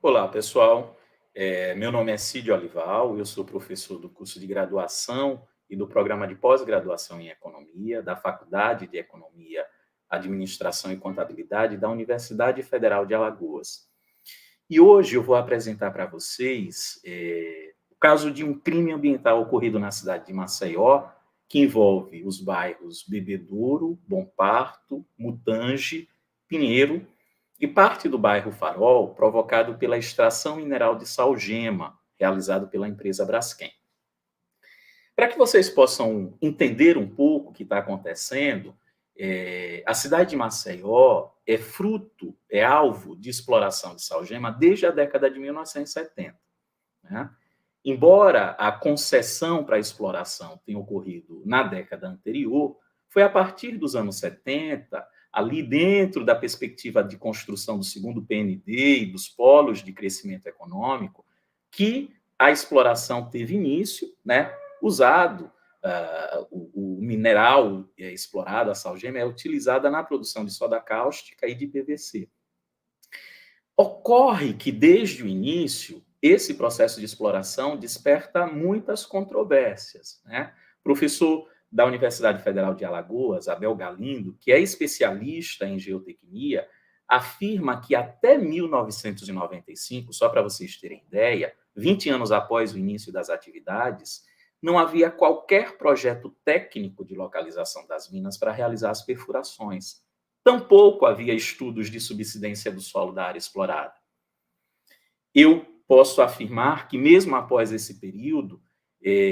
Olá, pessoal. Meu nome é Cid Olival, eu sou professor do curso de graduação e do programa de pós-graduação em Economia, da Faculdade de Economia, Administração e Contabilidade da Universidade Federal de Alagoas. E hoje eu vou apresentar para vocês o caso de um crime ambiental ocorrido na cidade de Maceió, que envolve os bairros Bebedouro, Bom Parto, Mutange, Pinheiro e parte do bairro Farol, provocado pela extração mineral de salgema, realizado pela empresa Braskem. Para que vocês possam entender um pouco o que está acontecendo, a cidade de Maceió é alvo de exploração de salgema desde a década de 1970. Né? Embora a concessão para a exploração tenha ocorrido na década anterior, foi a partir dos anos 70, ali dentro da perspectiva de construção do segundo PND e dos polos de crescimento econômico, que a exploração teve início, né? Usado o mineral explorado, a salgema, é utilizada na produção de soda cáustica e de PVC. Ocorre que, desde o início, esse processo de exploração desperta muitas controvérsias. Né? O professor da Universidade Federal de Alagoas, Abel Galindo, que é especialista em geotecnia, afirma que até 1995, só para vocês terem ideia, 20 anos após o início das atividades, não havia qualquer projeto técnico de localização das minas para realizar as perfurações. Tampouco havia estudos de subsidência do solo da área explorada. Eu posso afirmar que, mesmo após esse período,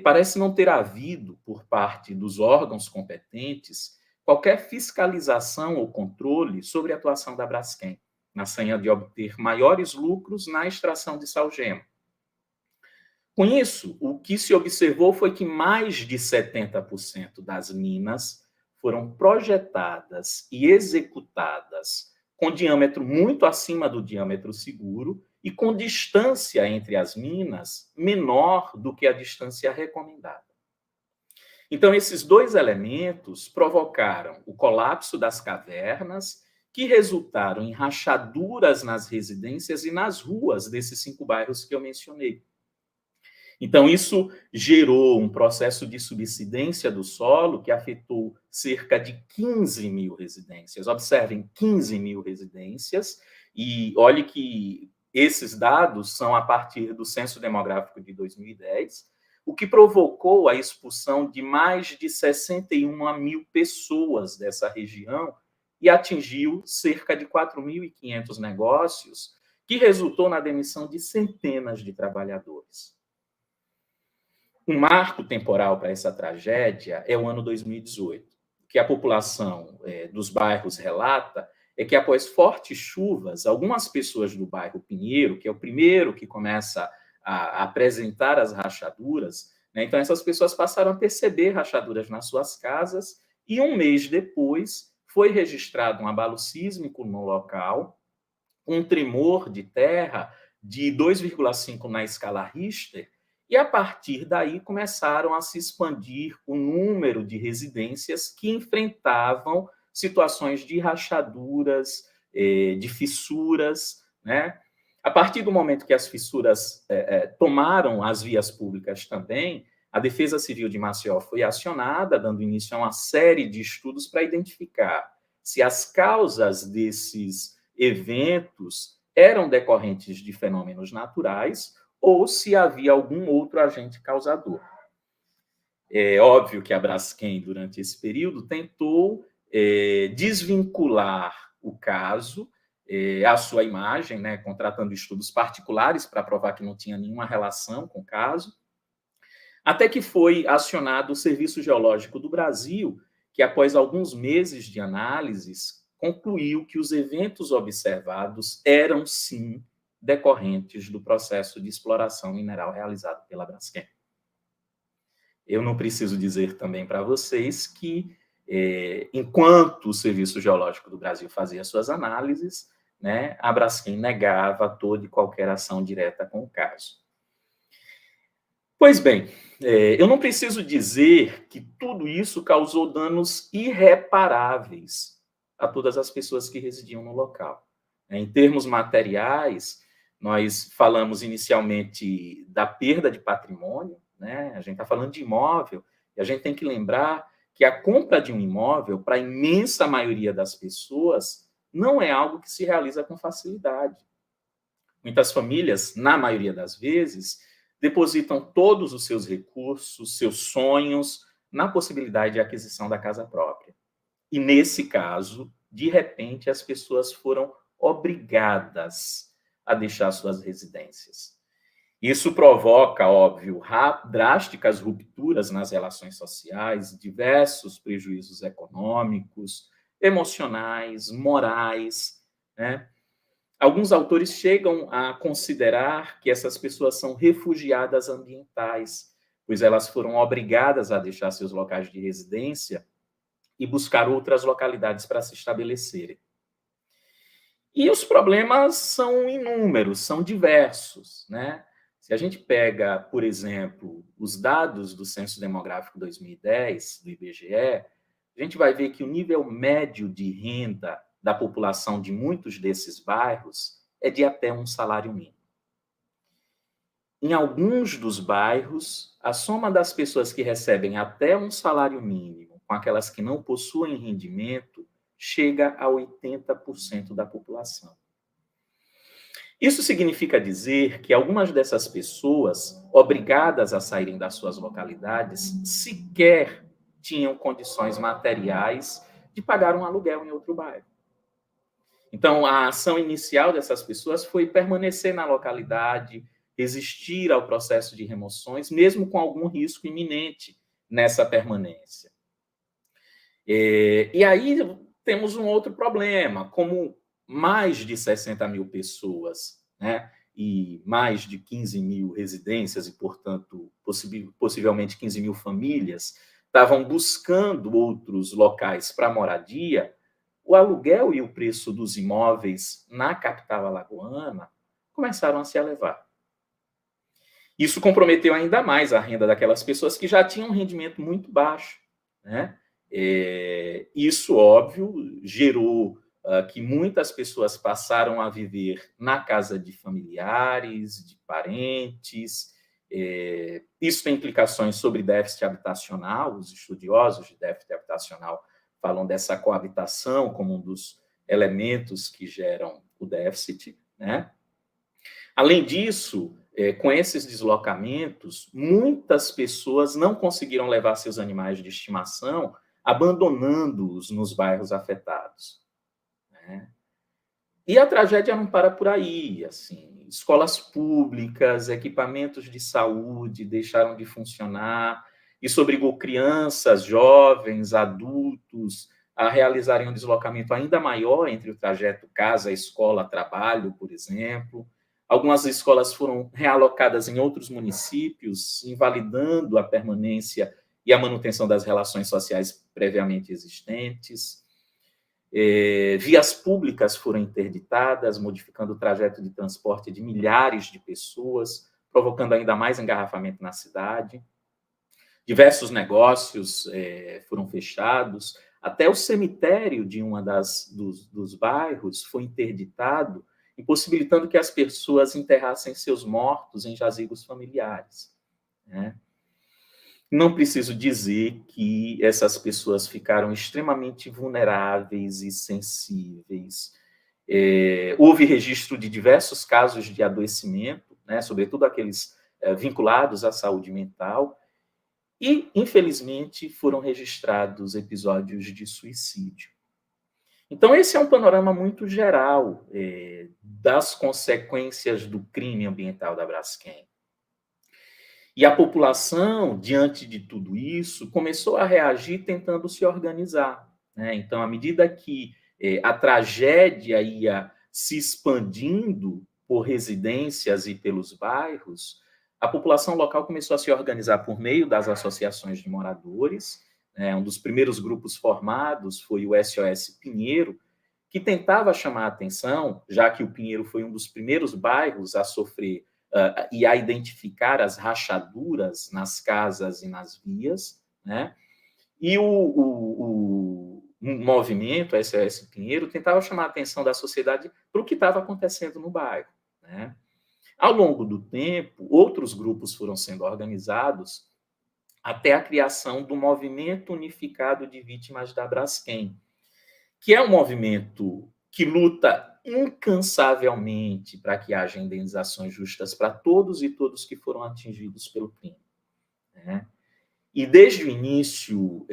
parece não ter havido, por parte dos órgãos competentes, qualquer fiscalização ou controle sobre a atuação da Braskem, na sanha de obter maiores lucros na extração de salgema. Com isso, o que se observou foi que mais de 70% das minas foram projetadas e executadas com diâmetro muito acima do diâmetro seguro e com distância entre as minas menor do que a distância recomendada. Então, esses dois elementos provocaram o colapso das cavernas, que resultaram em rachaduras nas residências e nas ruas desses 5 bairros que eu mencionei. Então, isso gerou um processo de subsidência do solo que afetou cerca de 15 mil residências. Observem, 15 mil residências, e olhe que esses dados são a partir do Censo Demográfico de 2010, o que provocou a expulsão de mais de 61 mil pessoas dessa região e atingiu cerca de 4.500 negócios, que resultou na demissão de centenas de trabalhadores. Um marco temporal para essa tragédia é o ano 2018. O que a população dos bairros relata é que, após fortes chuvas, algumas pessoas do bairro Pinheiro, que é o primeiro que começa a apresentar as rachaduras, né, então essas pessoas passaram a perceber rachaduras nas suas casas e, um mês depois, foi registrado um abalo sísmico no local, um tremor de terra de 2,5 na escala Richter, e, a partir daí, começaram a se expandir o número de residências que enfrentavam situações de rachaduras, de fissuras. Né? A partir do momento que as fissuras tomaram as vias públicas também, a Defesa Civil de Maceió foi acionada, dando início a uma série de estudos para identificar se as causas desses eventos eram decorrentes de fenômenos naturais ou se havia algum outro agente causador. É óbvio que a Braskem, durante esse período, tentou desvincular o caso, a sua imagem, né, contratando estudos particulares para provar que não tinha nenhuma relação com o caso, até que foi acionado o Serviço Geológico do Brasil, que, após alguns meses de análises, concluiu que os eventos observados eram, sim, decorrentes do processo de exploração mineral realizado pela Braskem. Eu não preciso dizer também para vocês que, enquanto o Serviço Geológico do Brasil fazia suas análises, né, a Braskem negava toda e qualquer ação direta com o caso. Pois bem, eu não preciso dizer que tudo isso causou danos irreparáveis a todas as pessoas que residiam no local. Em termos materiais, nós falamos inicialmente da perda de patrimônio, né? A gente está falando de imóvel, e a gente tem que lembrar que a compra de um imóvel, para a imensa maioria das pessoas, não é algo que se realiza com facilidade. Muitas famílias, na maioria das vezes, depositam todos os seus recursos, seus sonhos, na possibilidade de aquisição da casa própria. E, nesse caso, de repente, as pessoas foram obrigadas a deixar suas residências. Isso provoca, óbvio, drásticas rupturas nas relações sociais, diversos prejuízos econômicos, emocionais, morais, né? Alguns autores chegam a considerar que essas pessoas são refugiadas ambientais, pois elas foram obrigadas a deixar seus locais de residência e buscar outras localidades para se estabelecerem. E os problemas são inúmeros, são diversos, né? Se a gente pega, por exemplo, os dados do Censo Demográfico 2010, do IBGE, a gente vai ver que o nível médio de renda da população de muitos desses bairros é de até um salário mínimo. Em alguns dos bairros, a soma das pessoas que recebem até um salário mínimo com aquelas que não possuem rendimento chega a 80% da população. Isso significa dizer que algumas dessas pessoas, obrigadas a saírem das suas localidades, sequer tinham condições materiais de pagar um aluguel em outro bairro. Então, a ação inicial dessas pessoas foi permanecer na localidade, resistir ao processo de remoções, mesmo com algum risco iminente nessa permanência. E aí temos um outro problema, como mais de 60 mil pessoas, né, e mais de 15 mil residências e, portanto, possivelmente 15 mil famílias estavam buscando outros locais para moradia, o aluguel e o preço dos imóveis na capital alagoana começaram a se elevar. Isso comprometeu ainda mais a renda daquelas pessoas que já tinham um rendimento muito baixo, né? Isso, óbvio, gerou que muitas pessoas passaram a viver na casa de familiares, de parentes. Isso tem implicações sobre déficit habitacional. Os estudiosos de déficit habitacional falam dessa coabitação como um dos elementos que geram o déficit, né? Além disso, com esses deslocamentos, muitas pessoas não conseguiram levar seus animais de estimação, abandonando-os nos bairros afetados, né? E a tragédia não para por aí, assim, escolas públicas, equipamentos de saúde deixaram de funcionar, isso obrigou crianças, jovens, adultos a realizarem um deslocamento ainda maior entre o trajeto casa, escola, trabalho, por exemplo. Algumas escolas foram realocadas em outros municípios, invalidando a permanência e a manutenção das relações sociais previamente existentes. Vias públicas foram interditadas, modificando o trajeto de transporte de milhares de pessoas, provocando ainda mais engarrafamento na cidade. Diversos negócios foram fechados, até o cemitério de uma dos bairros foi interditado, impossibilitando que as pessoas enterrassem seus mortos em jazigos familiares, né? Não preciso dizer que essas pessoas ficaram extremamente vulneráveis e sensíveis. Houve registro de diversos casos de adoecimento, né, sobretudo aqueles vinculados à saúde mental, e, infelizmente, foram registrados episódios de suicídio. Então, esse é um panorama muito geral das consequências do crime ambiental da Braskem. E a população, diante de tudo isso, começou a reagir tentando se organizar, né? Então, à medida que a tragédia ia se expandindo por residências e pelos bairros, a população local começou a se organizar por meio das associações de moradores, né? Um dos primeiros grupos formados foi o SOS Pinheiro, que tentava chamar a atenção, já que o Pinheiro foi um dos primeiros bairros a sofrer e a identificar as rachaduras nas casas e nas vias, né? E o movimento, a SOS Pinheiro, tentava chamar a atenção da sociedade para o que estava acontecendo no bairro, né? Ao longo do tempo, outros grupos foram sendo organizados até a criação do Movimento Unificado de Vítimas da Braskem, que é um movimento que luta incansavelmente para que haja indenizações justas para todos e todos que foram atingidos pelo crime, né? E desde o início,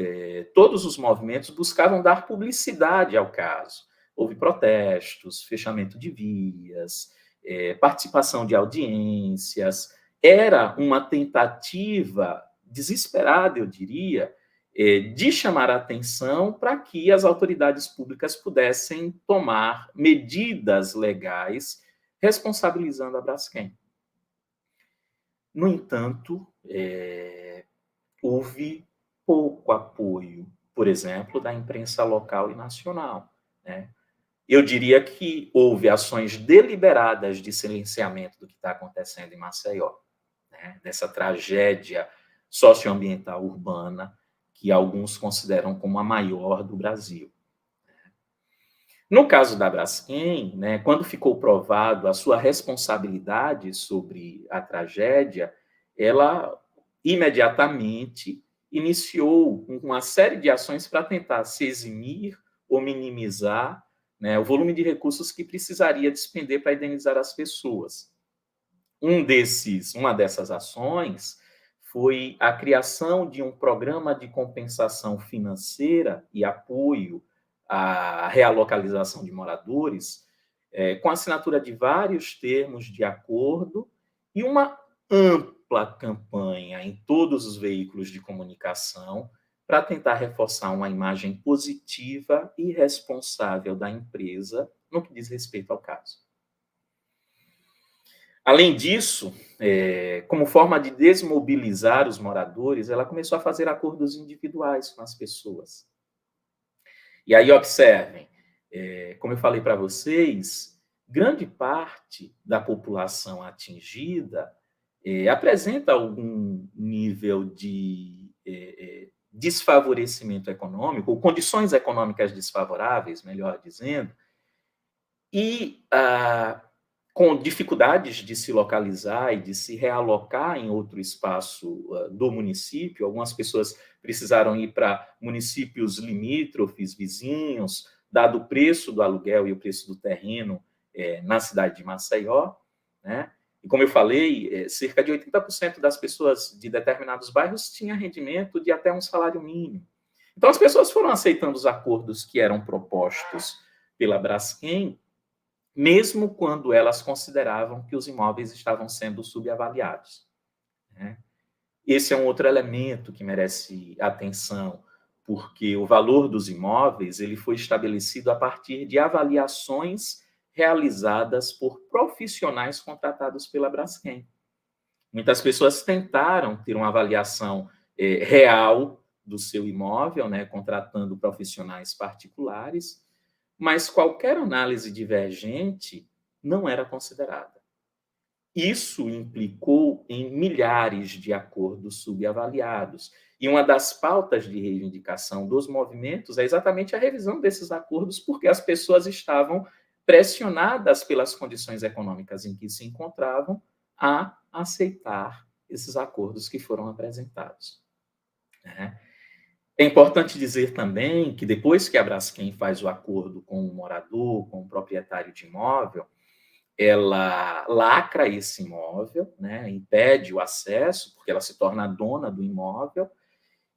todos os movimentos buscavam dar publicidade ao caso. Houve protestos, fechamento de vias, participação de audiências. Era uma tentativa desesperada, eu diria, de chamar a atenção para que as autoridades públicas pudessem tomar medidas legais responsabilizando a Braskem. No entanto, houve pouco apoio, por exemplo, da imprensa local e nacional, né? Eu diria que houve ações deliberadas de silenciamento do que está acontecendo em Maceió, né? Dessa tragédia socioambiental urbana que alguns consideram como a maior do Brasil. No caso da Braskem, né, quando ficou provado a sua responsabilidade sobre a tragédia, ela imediatamente iniciou uma série de ações para tentar se eximir ou minimizar, né, o volume de recursos que precisaria despender para indenizar as pessoas. Uma dessas ações foi a criação de um programa de compensação financeira e apoio à realocalização de moradores, com a assinatura de vários termos de acordo e uma ampla campanha em todos os veículos de comunicação para tentar reforçar uma imagem positiva e responsável da empresa no que diz respeito ao caso. Além disso, como forma de desmobilizar os moradores, ela começou a fazer acordos individuais com as pessoas. E aí, observem, como eu falei para vocês, grande parte da população atingida apresenta algum nível de desfavorecimento econômico, ou condições econômicas desfavoráveis, melhor dizendo, e com dificuldades de se localizar e de se realocar em outro espaço do município. Algumas pessoas precisaram ir para municípios limítrofes, vizinhos, dado o preço do aluguel e o preço do terreno na cidade de Maceió, né? E como eu falei, cerca de 80% das pessoas de determinados bairros tinha rendimento de até um salário mínimo. Então, as pessoas foram aceitando os acordos que eram propostos pela Braskem, mesmo quando elas consideravam que os imóveis estavam sendo subavaliados, né? Esse é um outro elemento que merece atenção, porque o valor dos imóveis ele foi estabelecido a partir de avaliações realizadas por profissionais contratados pela Braskem. Muitas pessoas tentaram ter uma avaliação real do seu imóvel, né, contratando profissionais particulares, mas qualquer análise divergente não era considerada. Isso implicou em milhares de acordos subavaliados. E uma das pautas de reivindicação dos movimentos é exatamente a revisão desses acordos, porque as pessoas estavam pressionadas pelas condições econômicas em que se encontravam a aceitar esses acordos que foram apresentados, né? É importante dizer também que depois que a Braskem faz o acordo com o morador, com o proprietário de imóvel, ela lacra esse imóvel, né, impede o acesso, porque ela se torna a dona do imóvel,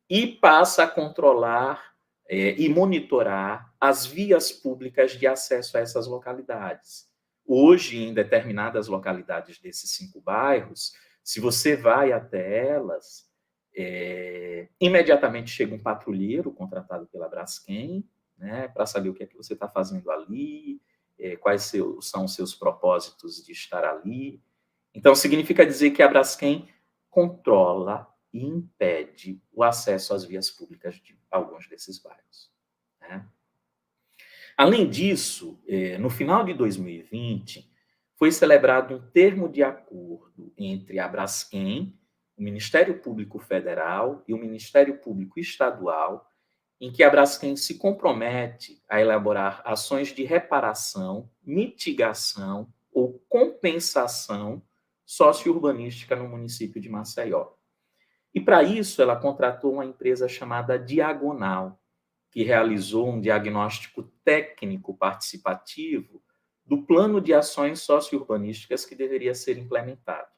e passa a controlar e monitorar as vias públicas de acesso a essas localidades. Hoje, em determinadas localidades desses 5 bairros, se você vai até elas, imediatamente chega um patrulheiro contratado pela Braskem, né, para saber o que é que você está fazendo ali, quais são os seus propósitos de estar ali. Então, significa dizer que a Braskem controla e impede o acesso às vias públicas de alguns desses bairros, né? Além disso, no final de 2020, foi celebrado um termo de acordo entre a Braskem, o Ministério Público Federal e o Ministério Público Estadual, em que a Braskem se compromete a elaborar ações de reparação, mitigação ou compensação sociourbanística no município de Maceió. E, para isso, ela contratou uma empresa chamada Diagonal, que realizou um diagnóstico técnico participativo do plano de ações sociourbanísticas que deveria ser implementado.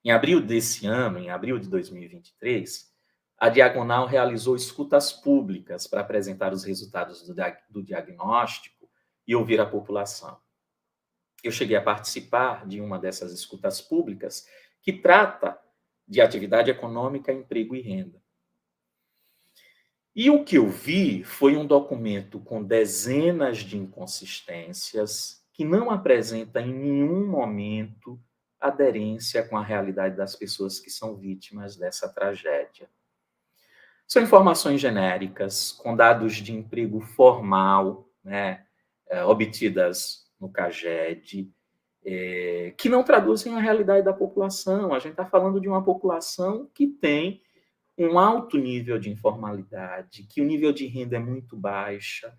Em abril desse ano, em abril de 2023, a Diagonal realizou escutas públicas para apresentar os resultados do diagnóstico e ouvir a população. Eu cheguei a participar de uma dessas escutas públicas que trata de atividade econômica, emprego e renda. E o que eu vi foi um documento com dezenas de inconsistências que não apresenta em nenhum momento aderência com a realidade das pessoas que são vítimas dessa tragédia. São informações genéricas, com dados de emprego formal, né, obtidas no CAGED, que não traduzem a realidade da população. A gente está falando de uma população que tem um alto nível de informalidade, que o nível de renda é muito baixa.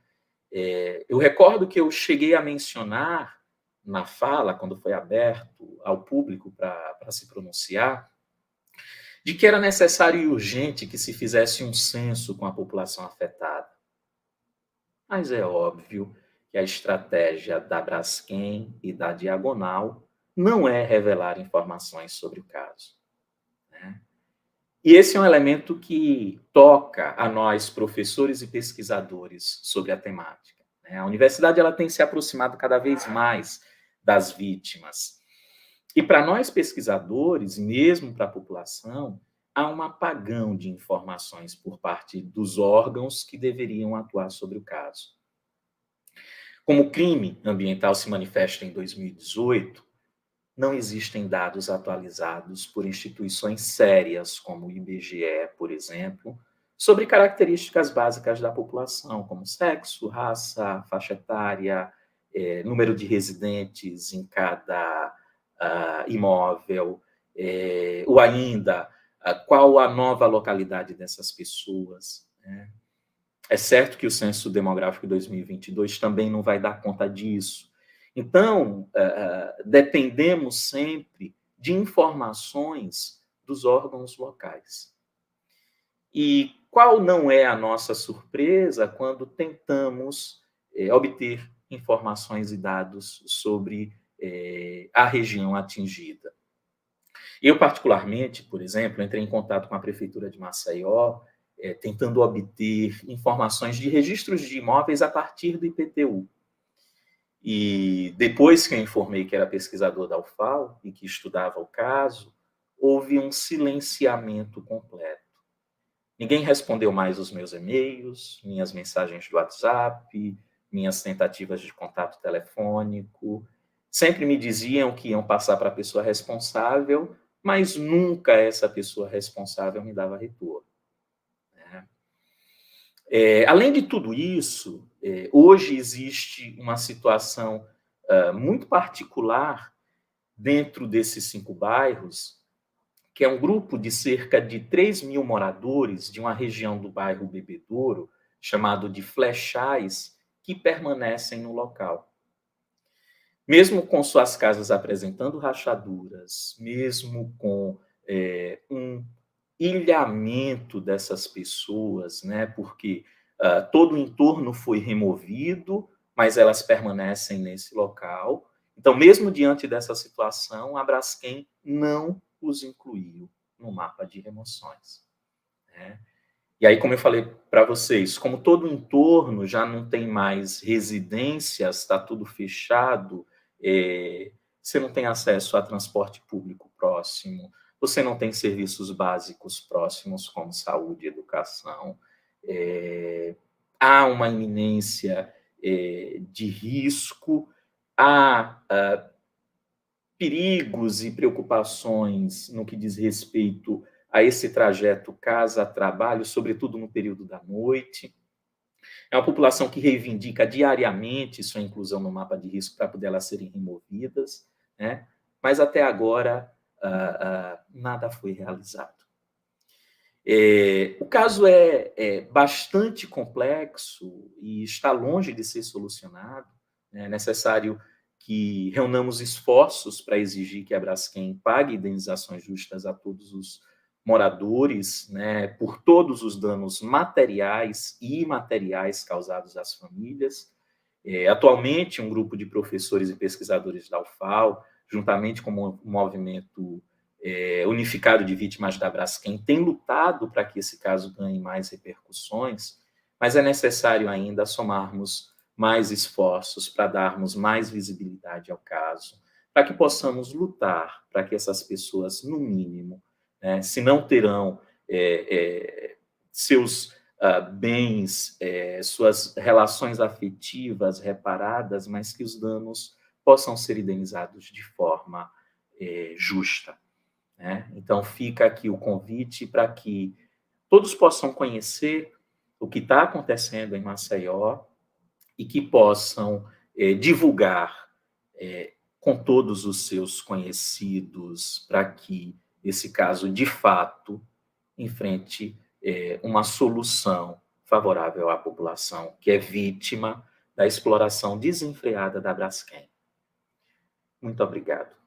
Eu recordo que eu cheguei a mencionar na fala, quando foi aberto ao público para se pronunciar, de que era necessário e urgente que se fizesse um censo com a população afetada. Mas é óbvio que a estratégia da Braskem e da Diagonal não é revelar informações sobre o caso, né? E esse é um elemento que toca a nós, professores e pesquisadores, sobre a temática, né? A universidade ela tem se aproximado cada vez mais das vítimas. E para nós, pesquisadores, mesmo para a população, há um apagão de informações por parte dos órgãos que deveriam atuar sobre o caso. Como o crime ambiental se manifesta em 2018, não existem dados atualizados por instituições sérias, como o IBGE, por exemplo, sobre características básicas da população, como sexo, raça, faixa etária, número de residentes em cada imóvel, ou ainda qual a nova localidade dessas pessoas, né? É certo que o censo demográfico de 2022 também não vai dar conta disso. Então, dependemos sempre de informações dos órgãos locais. E qual não é a nossa surpresa quando tentamos obter informações e dados sobre a região atingida? Eu, particularmente, por exemplo, entrei em contato com a Prefeitura de Maceió, tentando obter informações de registros de imóveis a partir do IPTU. E depois que eu informei que era pesquisador da UFAL e que estudava o caso, houve um silenciamento completo. Ninguém respondeu mais os meus e-mails, minhas mensagens do WhatsApp, minhas tentativas de contato telefônico. Sempre me diziam que iam passar para a pessoa responsável, mas nunca essa pessoa responsável me dava retorno, né? Além de tudo isso, hoje existe uma situação muito particular dentro desses 5 bairros, que é um grupo de cerca de 3.000 moradores de uma região do bairro Bebedouro, chamado de Flechais, que permanecem no local. Mesmo com suas casas apresentando rachaduras, mesmo com um ilhamento dessas pessoas, né? Porque todo o entorno foi removido, mas elas permanecem nesse local. Então, mesmo diante dessa situação, a Braskem não os incluiu no mapa de remoções, né? E aí, como eu falei para vocês, como todo o entorno já não tem mais residências, está tudo fechado, você não tem acesso a transporte público próximo, você não tem serviços básicos próximos, como saúde e educação, há uma iminência de risco, há perigos e preocupações no que diz respeito a esse trajeto casa-trabalho, sobretudo no período da noite. É uma população que reivindica diariamente sua inclusão no mapa de risco para poder elas serem removidas, né? Mas até agora nada foi realizado. O caso é bastante complexo e está longe de ser solucionado. É necessário que reunamos esforços para exigir que a Braskem pague indenizações justas a todos os moradores, né, por todos os danos materiais e imateriais causados às famílias. Atualmente, um grupo de professores e pesquisadores da UFAL, juntamente com o movimento unificado de vítimas da Braskem, tem lutado para que esse caso ganhe mais repercussões, mas é necessário ainda somarmos mais esforços para darmos mais visibilidade ao caso, para que possamos lutar para que essas pessoas, no mínimo, né, se não terão seus bens, suas relações afetivas reparadas, mas que os danos possam ser indenizados de forma justa. Né? Então, fica aqui o convite para que todos possam conhecer o que está acontecendo em Maceió e que possam divulgar com todos os seus conhecidos para que esse caso, de fato, enfrente uma solução favorável à população que é vítima da exploração desenfreada da Braskem. Muito obrigado.